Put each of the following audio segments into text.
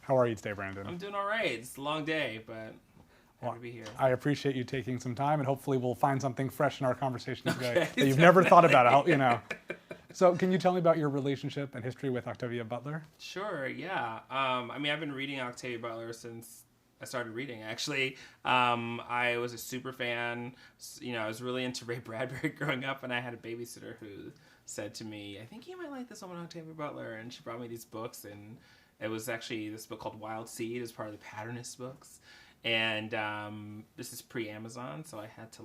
How are you today, Branden? I'm doing all right. It's a long day, but happy to be here. I appreciate you taking some time, and hopefully we'll find something fresh in our conversation today Okay, that you've never thought about. So can you tell me about your relationship and history with Octavia Butler? Sure, yeah. I've been reading Octavia Butler since I started reading, actually. I was a super fan. I was really into Ray Bradbury growing up, and I had a babysitter who said to me, I think you might like this woman, Octavia Butler, and she brought me these books, and it was actually this book called Wild Seed as part of the Patternist books. And this is pre-Amazon, so I had to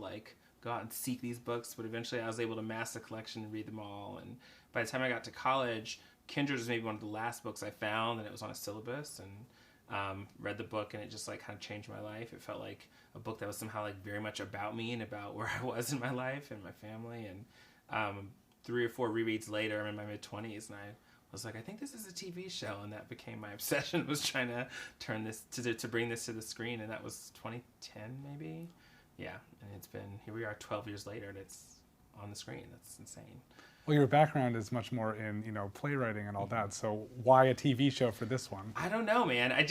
go out and seek these books, but eventually I was able to mass the collection and read them all. And by the time I got to college, Kindred was maybe one of the last books I found, and it was on a syllabus, and read the book, and it just kind of changed my life. It felt like a book that was somehow very much about me and about where I was in my life and my family. And 3 or 4 rereads later, I'm in my mid-20s, and I was like, I think this is a TV show, and that became my obsession, was trying to turn this to bring this to the screen, and that was 2010 maybe. Yeah, and here we are 12 years later, and it's on the screen. That's insane. Well, your background is much more in, playwriting and all that. So why a TV show for this one? I don't know, man. I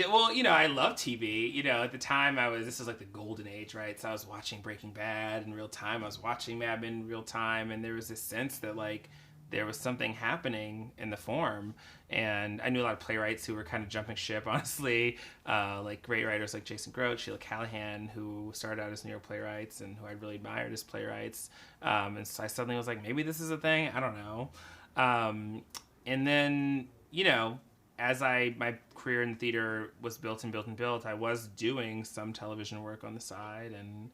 love TV. At the time this was like the golden age, right? So I was watching Breaking Bad in real time. I was watching Mad Men in real time, and there was this sense that there was something happening in the form. And I knew a lot of playwrights who were kind of jumping ship, honestly. Great writers like Jason Grote, Sheila Callahan, who started out as New York playwrights and who I really admired as playwrights. And so I suddenly was like, maybe this is a thing. I don't know. And then, as my career in theater was built, I was doing some television work on the side. And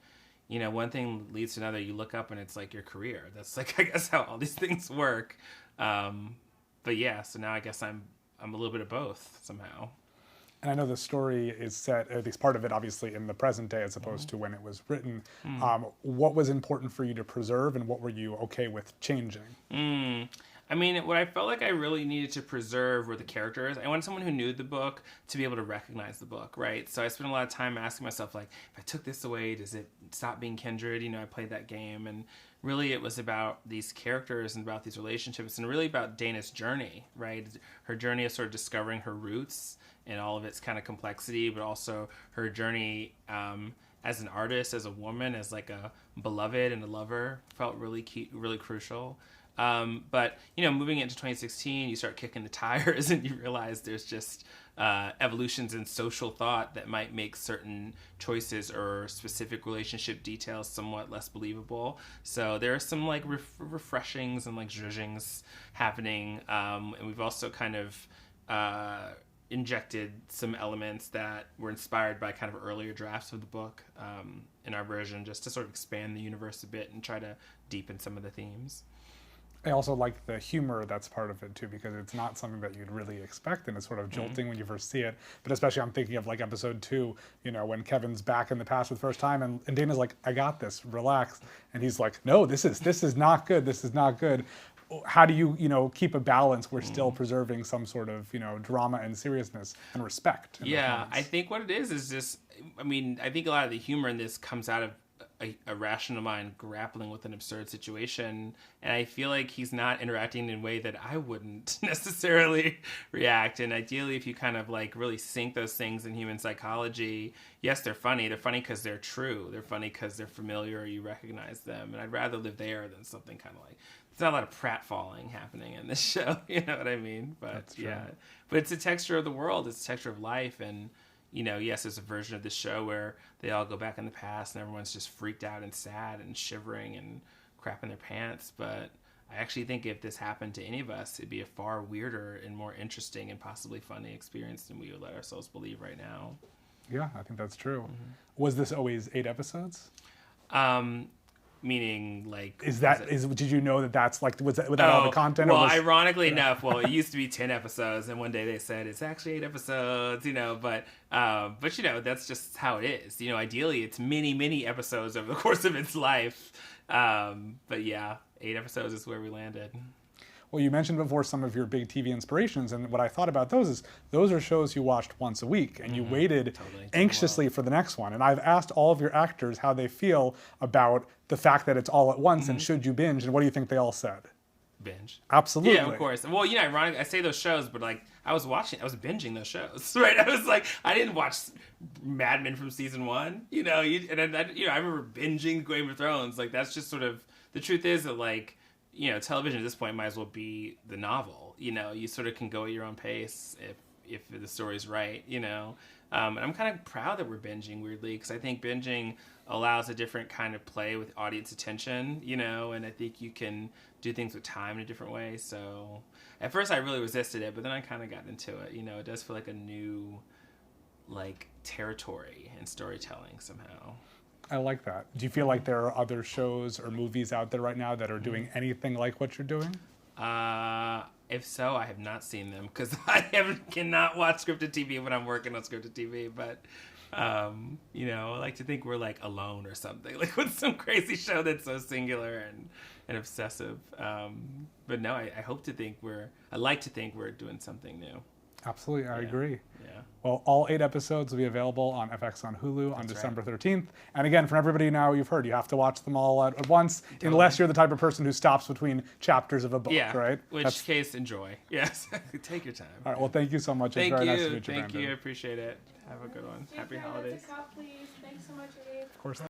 one thing leads to another. You look up and it's your career. That's I guess how all these things work. But yeah, so now I guess I'm a little bit of both somehow. And I know the story is set, at least part of it, obviously, in the present day as opposed to when it was written. What was important for you to preserve, and what were you okay with changing? What I felt like I really needed to preserve were the characters. I wanted someone who knew the book to be able to recognize the book, right? So I spent a lot of time asking myself, if I took this away, does it stop being Kindred? I played that game, and really it was about these characters and about these relationships, and really about Dana's journey, right? Her journey of sort of discovering her roots and all of its kind of complexity, but also her journey as an artist, as a woman, as a beloved and a lover felt really key, really crucial. But moving into 2016, you start kicking the tires and you realize there's just evolutions in social thought that might make certain choices or specific relationship details somewhat less believable. So there are some refreshings and zhuzhings happening, and we've also kind of injected some elements that were inspired by kind of earlier drafts of the book in our version, just to sort of expand the universe a bit and try to deepen some of the themes. I also like the humor that's part of it too, because it's not something that you'd really expect, and it's sort of jolting when you first see it. But especially I'm thinking of episode 2, when Kevin's back in the past for the first time, and Dana's like, I got this, relax. And he's like, no, this is not good, this is not good. How do you, keep a balance where still preserving some sort of, drama and seriousness and respect? Yeah, I think what it is just, I think a lot of the humor in this comes out of a rational mind grappling with an absurd situation, and I feel like he's not interacting in a way that I wouldn't necessarily react. And ideally, if you kind of really sink those things in human psychology, yes, they're funny because they're true, they're funny because they're familiar, or you recognize them. And I'd rather live there than something kind of there's not a lot of pratfalling happening in this show, you know what I mean? But yeah, but it's a texture of the world, it's a texture of life. And yes, there's a version of this show where they all go back in the past and everyone's just freaked out and sad and shivering and crapping their pants. But I actually think if this happened to any of us, it'd be a far weirder and more interesting and possibly funny experience than we would let ourselves believe right now. Yeah, I think that's true. Was this always 8 episodes? Meaning, did you know that's was that all the content? Well, ironically enough, it used to be 10 episodes, and one day they said it's actually 8 episodes, but that's just how it is. Ideally it's many episodes over the course of its life. But yeah, 8 episodes is where we landed. Well, you mentioned before some of your big TV inspirations, and what I thought about those is those are shows you watched once a week, and you waited anxiously for the next one. And I've asked all of your actors how they feel about the fact that it's all at once, and should you binge, and what do you think they all said? Binge. Absolutely. Yeah, of course. Well, ironic, I say those shows, but I was binging those shows, right? I was like, I didn't watch Mad Men from season 1, you know, I remember binging Game of Thrones. Like, that's just sort of, the truth is that, like, you know, television at this point might as well be the novel, you know, you sort of can go at your own pace if the story's right, you know. And I'm kind of proud that we're binging, weirdly, because I think binging allows a different kind of play with audience attention, you know, and I think you can do things with time in a different way. So at first I really resisted it, but then I kind of got into it. You know, it does feel like a new, like, territory in storytelling somehow. I like that. Do you feel like there are other shows or movies out there right now that are doing anything like what you're doing? If so, I have not seen them because I cannot watch scripted TV when I'm working on scripted TV. But, you know, I like to think we're like Alone or something, like with some crazy show that's so singular and obsessive. But no, I like to think we're doing something new. Absolutely, I agree. Yeah. Well, all 8 episodes will be available on FX on Hulu on December 13th. And again, from everybody now you've heard, you have to watch them all at once, unless you're the type of person who stops between chapters of a book, right? Which case, enjoy. Yes, take your time. All right, well, thank you so much. It's very nice to meet you, Thank Branden. you, I appreciate it. Have a good one. Happy holidays. Please. Thanks so much, Abe. Of course.